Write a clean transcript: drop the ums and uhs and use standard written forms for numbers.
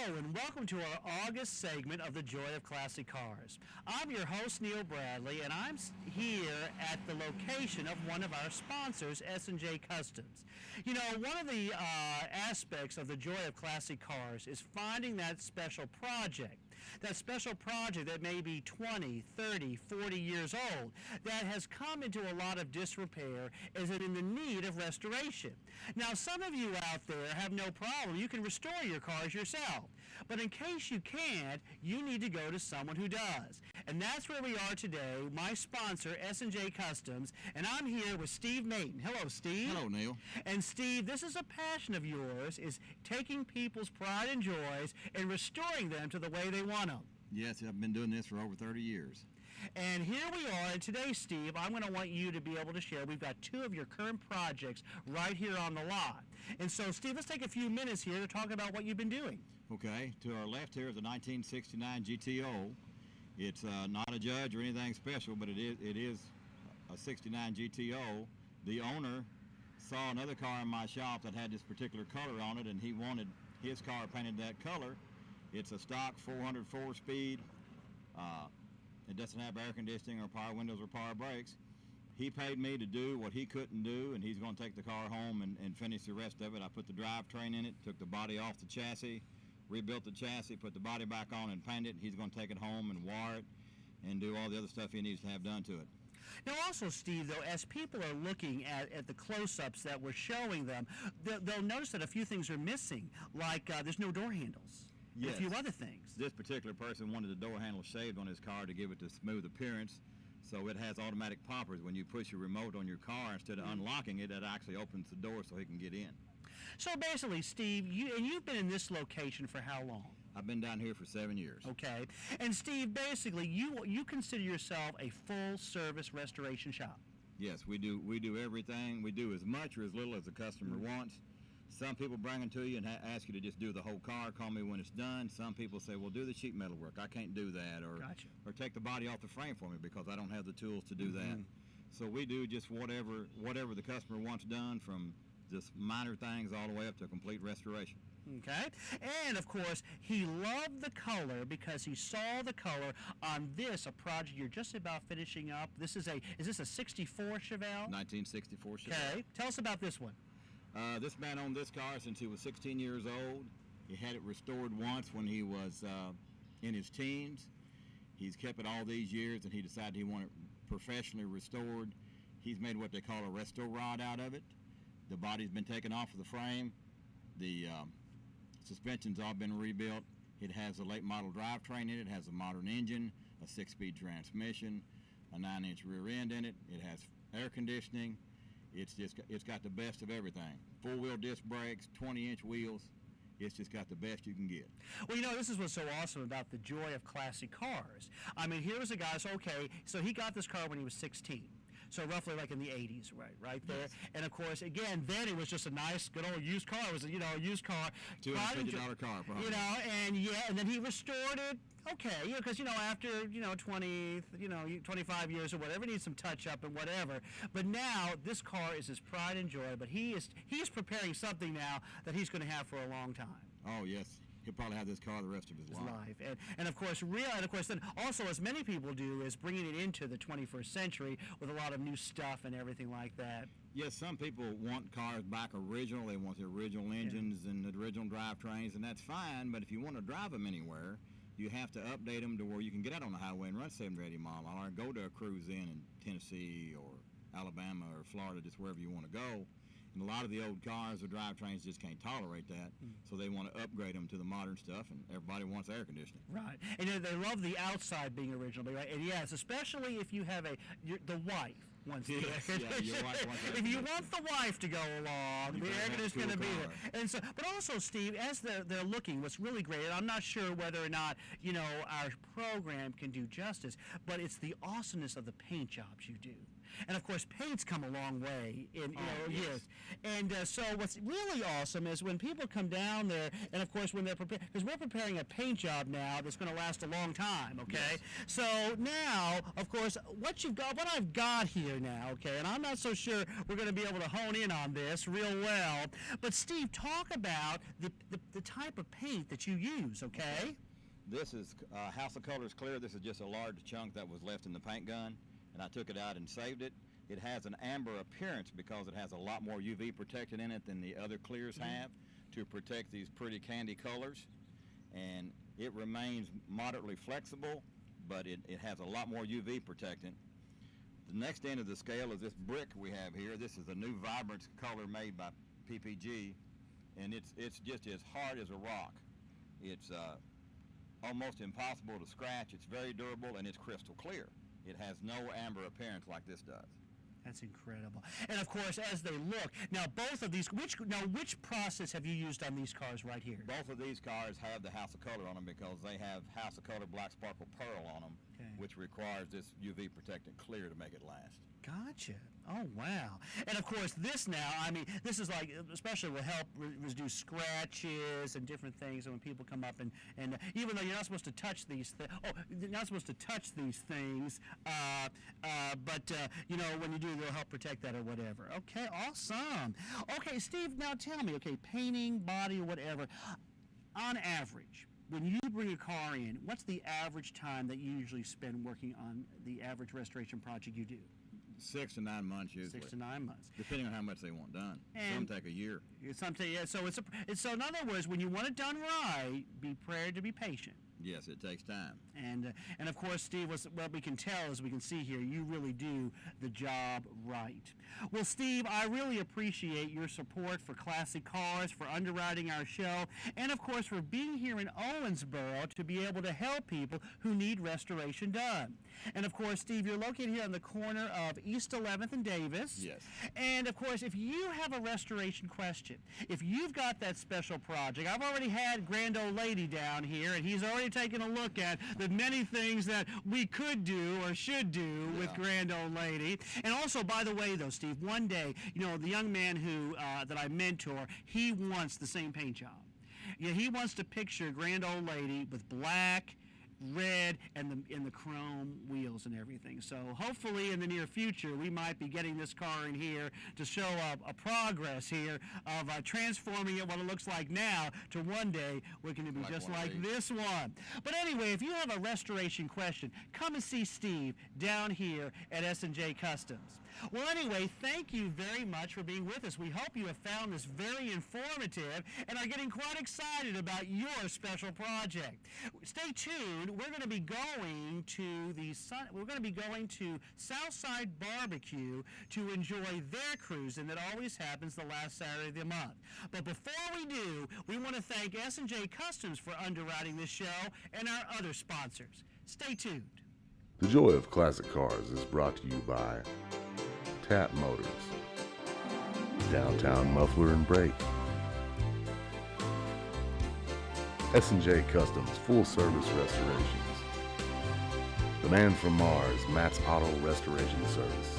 Hello and welcome to our August segment of the Joy of Classic Cars. I'm your host Neil Bradley, and I'm here at the location of one of our sponsors, S&J Customs. You know, one of the aspects of the Joy of Classic Cars is finding that special project that may be 20, 30, 40 years old, that has come into a lot of disrepair, is in the need of restoration. Now, some of you out there have no problem. You can restore your cars yourself. But in case you can't, you need to go to someone who does. And that's where we are today, my sponsor, S&J Customs, and I'm here with Steve Mayton. Hello, Steve. Hello, Neil. And Steve, this is a passion of yours, is taking people's pride and joys and restoring them to the way they want them. Yes, I've been doing this for over 30 years. And here we are, and today, Steve, I'm going to want you to be able to share. We've got two of your current projects right here on the lot. And so, Steve, let's take a few minutes here to talk about what you've been doing. Okay, to our left here is a 1969 GTO. It's not a Judge or anything special, but it is a 69 GTO. The owner saw another car in my shop that had this particular color on it, and he wanted his car painted that color. It's a stock 404 speed. It doesn't have air conditioning or power windows or power brakes. He paid me to do what he couldn't do, and he's going to take the car home and finish the rest of it. I put the drivetrain in it, took the body off the chassis, rebuilt the chassis, put the body back on and painted it. He's going to take it home and wire it and do all the other stuff he needs to have done to it. Now also, Steve, though, as people are looking at the close-ups that we're showing them, they'll notice that a few things are missing, like there's no door handles. Yes. A few other things. This particular person wanted the door handle shaved on his car to give it the smooth appearance. So it has automatic poppers. When you push your remote on your car, instead of unlocking it, it actually opens the door so he can get in. So basically, Steve, you've been in this location for how long? I've been down here for 7 years. Okay. And Steve, basically, you consider yourself a full-service restoration shop. Yes, we do everything. We do as much or as little as the customer wants. Some people bring them to you and ask you to just do the whole car, call me when it's done. Some people say, well, do the sheet metal work. I can't do that. Or, Gotcha. Or take the body off the frame for me because I don't have the tools to do that. So we do just whatever the customer wants done, from just minor things all the way up to complete restoration. Okay. And, of course, he loved the color because he saw the color on a project you're just about finishing up. Is this a 64 Chevelle? 1964 Chevelle. Okay. Tell us about this one. This man owned this car since he was 16 years old. He had it restored once when he was in his teens. He's kept it all these years, and he decided he wanted it professionally restored. He's made what they call a resto rod out of it. The body's been taken off of the frame. The suspension's all been rebuilt. It has a late model drivetrain in it. It has a modern engine, a 6-speed transmission, a 9-inch rear end in it. It has air conditioning. It's got the best of everything. 4-wheel disc brakes, 20-inch wheels. It's just got the best you can get. Well, you know, this is what's so awesome about the joy of classic cars. I mean, here was a guy, so he got this car when he was 16. So roughly like in the 80s, right there. Yes. And of course, again, then it was just a nice, good old used car. It was, a used car. $250 car, probably. And then he restored it. Okay, because after 25 years or whatever, needs some touch up and whatever. But now this car is his pride and joy. But he's preparing something now that he's going to have for a long time. Oh yes. He'll probably have this car the rest of his life. And of course, then also, as many people do, is bringing it into the 21st century with a lot of new stuff and everything like that. Yes, some people want cars back original. They want the original engines and the original drivetrains, and that's fine. But if you want to drive them anywhere, you have to update them to where you can get out on the highway and run 70 mile an hour, or go to a cruise in Tennessee or Alabama or Florida, just wherever you want to go. And a lot of the old cars or drivetrains just can't tolerate that, so they want to upgrade them to the modern stuff, and everybody wants air conditioning. Right, and they love the outside being original, right? And yes, especially if you have the wife wants the air conditioning. Your wife wants air if you want the wife to go along, the air conditioning is going to be there. And so, but also, Steve, as they're looking, what's really great, and I'm not sure whether or not our program can do justice, but it's the awesomeness of the paint jobs you do. And of course, paint's come a long way in yes. years. And so what's really awesome is when people come down there, and of course when they're preparing, because we're preparing a paint job now that's going to last a long time, okay? Yes. So now, of course, what I've got here now, okay, and I'm not so sure we're going to be able to hone in on this real well, but Steve, talk about the type of paint that you use, okay? This is House of Colors Clear. This is just a large chunk that was left in the paint gun, and I took it out and saved it. It has an amber appearance because it has a lot more UV protection in it than the other clears have to protect these pretty candy colors. And it remains moderately flexible, but it has a lot more UV protectant. The next end of the scale is this brick we have here. This is a new Vibrance color made by PPG, and it's just as hard as a rock. It's almost impossible to scratch. It's very durable, and it's crystal clear. It has no amber appearance like this does. That's incredible. And of course, as they look, now both of these, which process have you used on these cars right here? Both of these cars have the House of Color on them because they have House of Color Black Sparkle Pearl on them, okay, which requires this UV protectant clear to make it last. Gotcha. Oh, wow. And of course, this now, I mean, this is like, especially will help reduce scratches and different things. And when people come up and even though you're not supposed to touch these things, you're not supposed to touch these things, but you know, when you do, they'll help protect that or whatever. Okay, awesome. Okay, Steve, now tell me, okay, painting, body, or whatever, on average, when you bring a car in, what's the average time that you usually spend working on the average restoration project you do? 6 to 9 months usually. 6 to 9 months. Depending on how much they want done. And some take a year. So in other words, when you want it done right, be prepared to be patient. Yes, it takes time. And of course, Steve, what we can tell, as we can see here, you really do the job right. Well, Steve, I really appreciate your support for Classic Cars, for underwriting our show, and of course for being here in Owensboro to be able to help people who need restoration done. And of course, Steve, you're located here on the corner of East 11th and Davis. Yes. And of course, if you have a restoration question, if you've got that special project, I've already had Grand Old Lady down here, and he's already taken a look at the many things that we could do or should do with Grand Old Lady. And also, by the way, though, Steve, one day, you know, the young man who that I mentor, he wants the same paint job. Yeah, he wants to picture Grand Old Lady with black, red, and the chrome wheels and everything. So hopefully in the near future we might be getting this car in here to show a progress here of transforming it, what it looks like now, to one day we're going to be just like this one. But anyway, if you have a restoration question, come and see Steve down here at S&J Customs. Well, anyway, thank you very much for being with us. We hope you have found this very informative and are getting quite excited about your special project. Stay tuned. We're going to be going to Southside Barbecue to enjoy their cruise, and that always happens the last Saturday of the month. But before we do, we want to thank S&J Customs for underwriting this show and our other sponsors. Stay tuned. The Joy of Classic Cars is brought to you by Tap Motors, Downtown Muffler and Brake, S&J Customs Full Service Restorations, The Man from Mars, Matt's Auto Restoration Service,